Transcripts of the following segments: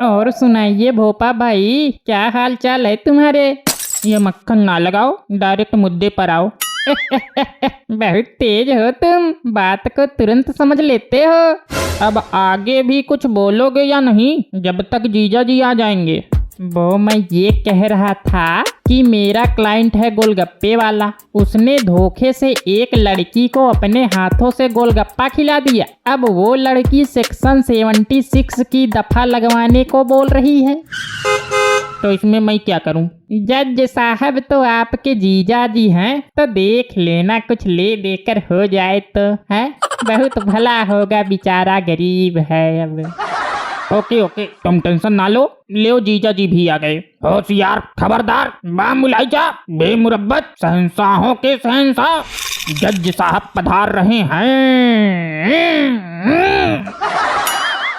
और सुनाइए भोपा भाई, क्या हाल चाल है तुम्हारे? ये मक्खन ना लगाओ, डायरेक्ट मुद्दे पर आओ। बहुत तेज हो तुम, बात को तुरंत समझ लेते हो। अब आगे भी कुछ बोलोगे या नहीं, जब तक जीजा जी आ जाएंगे? वो मैं ये कह रहा था कि मेरा क्लाइंट है गोलगप्पे वाला। उसने धोखे से एक लड़की को अपने हाथों से गोलगप्पा खिला दिया। अब वो लड़की सेक्शन 76 की दफा लगवाने को बोल रही है। तो इसमें मैं क्या करूं? जज साहब तो आपके जीजा जी हैं, तो देख लेना, कुछ ले देकर हो जाए तो है, बहुत भला होगा, बेचारा गरीब है। अब ओके, तुम टेंशन ना लो, ले जीजा जी भी आ गए। होशियार, खबरदार, बामुलाइजा, बेमुरब्बत, शहंशाहों के शहंशाह जज साहब पधार रहे हैं।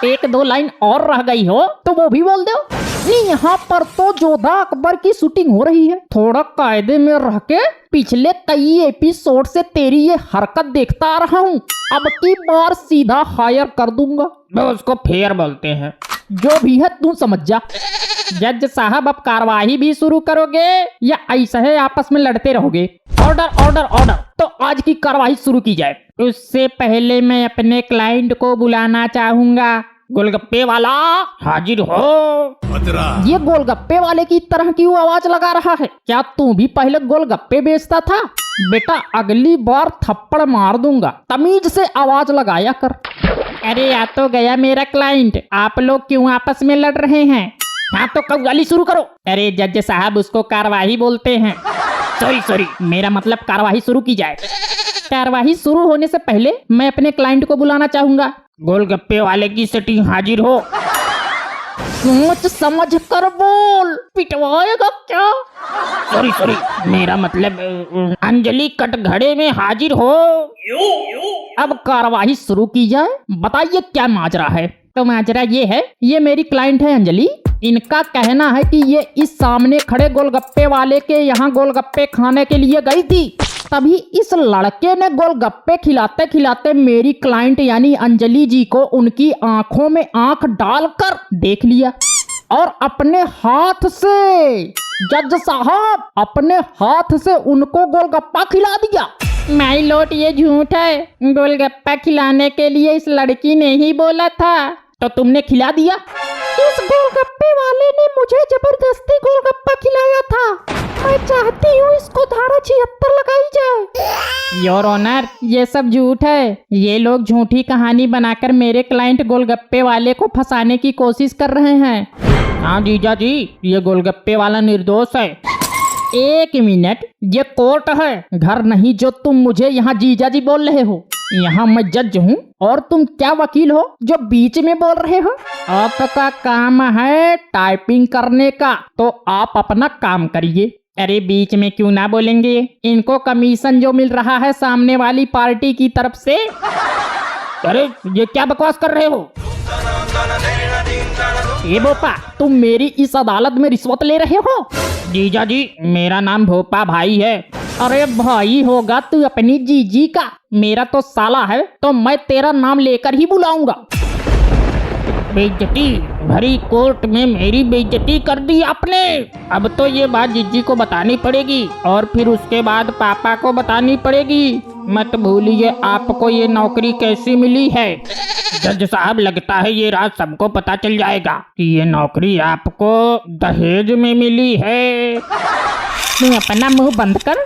एक दो लाइन और रह गई हो तो वो भी बोल दो। नहीं, यहाँ पर तो जोधा अकबर की शूटिंग हो रही है। थोड़ा कायदे में रह के पिछले कई एपिसोड से तेरी ये हरकत देखता आ रहा हूँ। अब की बार सीधा हायर कर दूंगा। वो उसको फेयर बोलते हैं। जो भी है तू समझ जा। जज साहब, अब कार्यवाही भी शुरू करोगे या ऐसे ही आपस में लड़ते रहोगे? Order order order. तो आज की कार्यवाही शुरू की जाए। उससे पहले मैं अपने क्लाइंट को बुलाना चाहूंगा। गोलगप्पे वाला हाजिर हो। ये गोलगप्पे वाले की तरह क्यों आवाज लगा रहा है? क्या तू भी पहले गोलगप्पे बेचता था? बेटा, अगली बार थप्पड़ मार दूंगा, तमीज से आवाज लगाया कर। अरे आ तो गया मेरा क्लाइंट, आप लोग क्यों आपस में लड़ रहे हैं? हाँ तो कव्वाली शुरू करो। अरे जज साहब, उसको कार्यवाही बोलते हैं। सॉरी, मेरा मतलब कार्यवाही शुरू की जाए। कार्यवाही शुरू होने से पहले मैं अपने क्लाइंट को बुलाना चाहूंगा। गोलगप्पे वाले की सेटिंग हाजिर हो। सोच समझ कर बोल, पिटवाएगा क्या? सॉरी, मेरा मतलब अंजलि कटघड़े में हाजिर हो। अब कार्यवाही शुरू की जाए। बताइए क्या माजरा है? तो माजरा ये है, ये मेरी क्लाइंट है अंजलि। इनका कहना है कि ये इस सामने खड़े गोलगप्पे वाले के यहाँ गोलगप्पे खाने के लिए गई थी। तभी इस लड़के ने गोलगप्पे खिलाते खिलाते मेरी क्लाइंट यानी अंजलि जी को उनकी आंखों में आंख डालकर देख लिया और अपने हाथ से, जज साहब, अपने हाथ से उनको गोलगप्पा खिला दिया। माय लॉर्ड, ये झूठ है। गोलगप्पा खिलाने के लिए इस लड़की ने ही बोला था। तो तुमने खिला दिया? इस गोलगप्पे वाले ने मुझे जबरदस्ती गोलगप्पा खिलाया था। मैं चाहती हूँ इसको धारा 76 लगाई जाए। योर ऑनर, ये सब झूठ है। ये लोग झूठी कहानी बनाकर मेरे क्लाइंट गोलगप्पे वाले को फंसाने की कोशिश कर रहे हैं। हाँ जीजा जी, ये गोलगप्पे वाला निर्दोष है। एक मिनट, ये कोर्ट है, घर नहीं जो तुम मुझे यहाँ जीजा जी बोल रहे हो। यहाँ मैं जज हूँ और तुम क्या वकील हो जो बीच में बोल रहे हो? आपका काम है टाइपिंग करने का, तो आप अपना काम करिए। अरे बीच में क्यों ना बोलेंगे? इनको कमीशन जो मिल रहा है सामने वाली पार्टी की तरफ से। अरे ये क्या बकवास कर रहे हो? ये भोपा, तुम मेरी इस अदालत में रिश्वत ले रहे हो? जीजा जी, मेरा नाम भोपा भाई है। अरे भाई होगा तू अपनी जीजी का, मेरा तो साला है, तो मैं तेरा नाम लेकर ही बुलाऊंगा। बेइज्जती भरी कोर्ट में मेरी बेइज्जती कर दी आपने। अब तो ये बात जीजी को बतानी पड़ेगी और फिर उसके बाद पापा को बतानी पड़ेगी। मत भूलिए आपको ये नौकरी कैसी मिली है। जज साहब, लगता है ये रात सबको पता चल जाएगा कि ये नौकरी आपको दहेज में मिली है। तुम अपना मुंह बंद कर।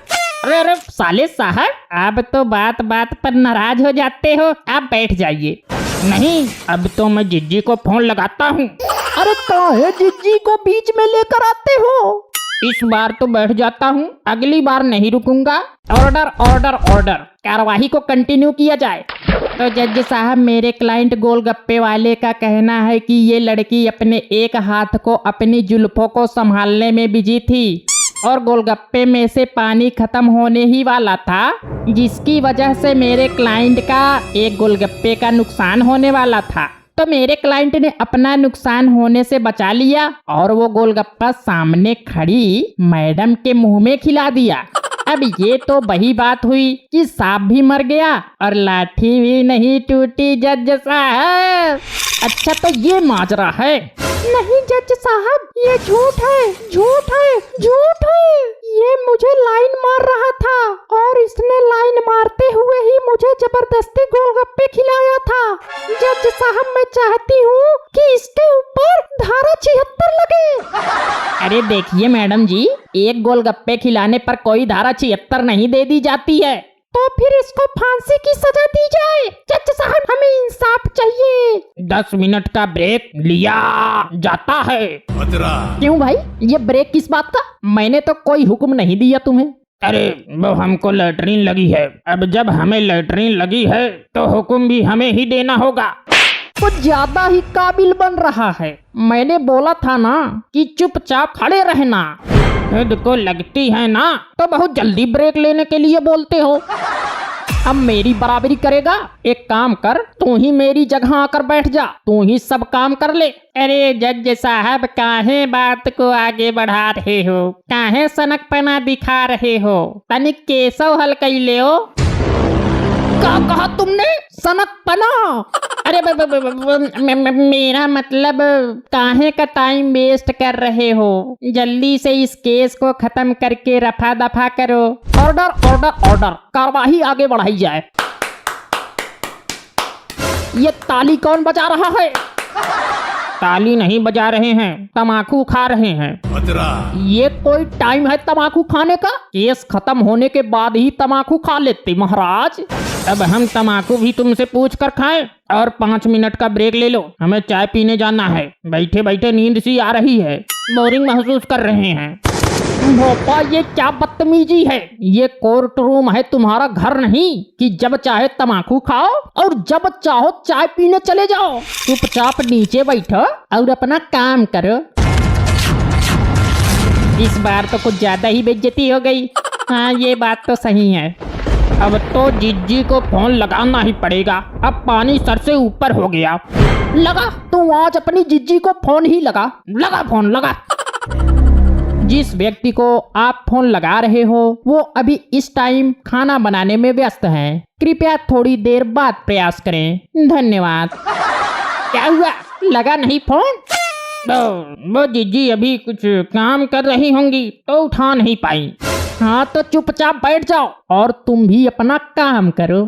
अरे साले साहब, आप तो बात बात पर नाराज हो जाते हो। आप बैठ जाइए। नहीं, अब तो मैं जिज्जी को फोन लगाता हूँ। अरे काहे जिज्जी को बीच में लेकर आते हो? इस बार तो बैठ जाता हूँ, अगली बार नहीं रुकूंगा। Order order order. कार्यवाही को कंटिन्यू किया जाए। तो जज साहब, मेरे क्लाइंट गोलगप्पे वाले का कहना है कि ये लड़की अपने एक हाथ को अपनी जुल्फों को संभालने में बिजी थी और गोलगप्पे में से पानी खत्म होने ही वाला था, जिसकी वजह से मेरे क्लाइंट का एक गोलगप्पे का नुकसान होने वाला था। तो मेरे क्लाइंट ने अपना नुकसान होने से बचा लिया और वो गोलगप्पा सामने खड़ी मैडम के मुंह में खिला दिया। अब ये तो वही बात हुई कि सांप भी मर गया और लाठी भी नहीं टूटी जज साहब। अच्छा, तो ये माजरा है। नहीं जज साहब, ये झूठ है, झूठ है, झूठ है। ये मुझे लाइन मार रहा था और इसने लाइन मारते हुए ही मुझे जबरदस्ती गोलगप्पे खिलाया था। जज साहब, मैं चाहती हूँ कि इसके ऊपर धारा 76 लगे। अरे देखिए मैडम जी, एक गोलगप्पे खिलाने पर कोई धारा 76 नहीं दे दी जाती है। तो फिर इसको फांसी की सजा दी जाए। जज साहब, हमें इंसाफ चाहिए। 10 मिनट का ब्रेक लिया जाता है। क्यों भाई, ये ब्रेक किस बात का? मैंने तो कोई हुक्म नहीं दिया तुम्हें। अरे वो हमको लैट्रीन लगी है। अब जब हमें लैट्रीन लगी है तो हुक्म भी हमें ही देना होगा। कुछ ज्यादा ही काबिल बन रहा है। मैंने बोला था ना कि चुपचाप खड़े रहना। खुद को लगती है ना तो बहुत जल्दी ब्रेक लेने के लिए बोलते हो। अब मेरी बराबरी करेगा? एक काम कर, तू ही मेरी जगह आकर बैठ जा, तू ही सब काम कर ले। अरे जज साहब, काहे बात को आगे बढ़ा रहे हो? काहे सनकपना दिखा रहे हो? तनिक केसव हल कैले हो। क्या कहा तुमने? सनकपना? अरे मेरा मतलब काहे का टाइम वेस्ट कर रहे हो? जल्दी से इस केस को खत्म करके रफा दफा करो। ऑर्डर ऑर्डर ऑर्डर, कार्रवाई आगे बढ़ाई जाए। ये ताली कौन बजा रहा है? ताली नहीं बजा रहे हैं, तमाकू खा रहे हैं। ये कोई टाइम है तमाकू खाने का? केस खत्म होने के बाद ही तमाकू खा लेते महाराज। अब हम तमाकू भी तुमसे पूछ कर खाएं और 5 मिनट का ब्रेक ले लो, हमें चाय पीने जाना है। बैठे बैठे नींद सी आ रही है, बोरिंग महसूस कर रहे हैं। भोपा, ये क्या बदतमीजी है? ये कोर्ट रूम है, तुम्हारा घर नहीं कि जब चाहे तमाकू खाओ और जब चाहो चाय पीने चले जाओ। चुपचाप नीचे बैठो और अपना काम करो। इस बार तो कुछ ज्यादा ही बेइज्जती हो गई। हाँ, ये बात तो सही है। अब तो जिज्जी को फोन लगाना ही पड़ेगा। अब पानी सर से ऊपर हो गया। लगा, तू आज अपनी जिज्जी को फोन ही लगा। लगा फोन, लगा। जिस व्यक्ति को आप फोन लगा रहे हो वो अभी इस टाइम खाना बनाने में व्यस्त हैं। कृपया थोड़ी देर बाद प्रयास करें। धन्यवाद। क्या हुआ, लगा नहीं फोन? वो जीजी अभी कुछ काम कर रही होंगी तो उठा नहीं पाई। हाँ तो चुपचाप बैठ जाओ और तुम भी अपना काम करो।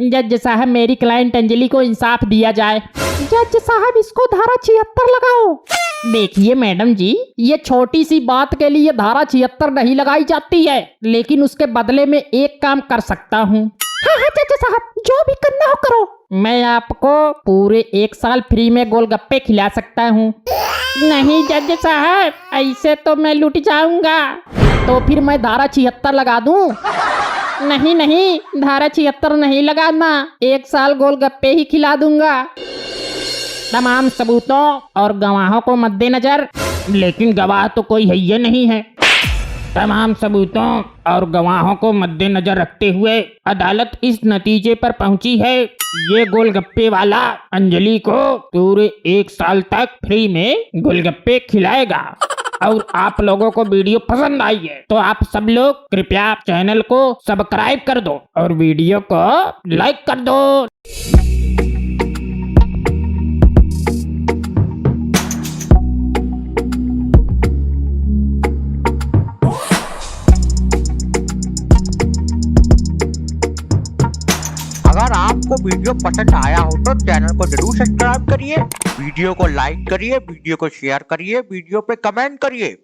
जज साहब, मेरी क्लाइंट अंजलि को इंसाफ दिया जाए। जज साहब, इसको धारा 76 लगाओ। देखिए मैडम जी, ये छोटी सी बात के लिए धारा 76 नहीं लगाई जाती है, लेकिन उसके बदले में एक काम कर सकता हूँ। हाँ हाँ जज साहब, जो भी करना हो करो। मैं आपको पूरे 1 साल फ्री में गोलगप्पे खिला सकता हूँ। नहीं जज साहब, ऐसे तो मैं लुट जाऊंगा। तो फिर मैं धारा 76 लगा दूं? नहीं नहीं, धारा 76 नहीं लगाना, 1 साल गोलगप्पे ही खिला दूंगा। तमाम सबूतों और गवाहों को मद्देनजर, लेकिन गवाह तो कोई है ही नहीं है। तमाम सबूतों और गवाहों को मद्देनजर रखते हुए अदालत इस नतीजे पर पहुंची है, ये गोलगप्पे वाला अंजलि को पूरे 1 साल तक फ्री में गोलगप्पे खिलाएगा। और आप लोगों को वीडियो पसंद आई है तो आप सब लोग कृपया चैनल को सब्सक्राइब कर दो और वीडियो को लाइक कर दो। अगर आपको वीडियो पसंद आया हो तो चैनल को जरूर सब्सक्राइब करिए, वीडियो को लाइक करिए, वीडियो को शेयर करिए, वीडियो पे कमेंट करिए।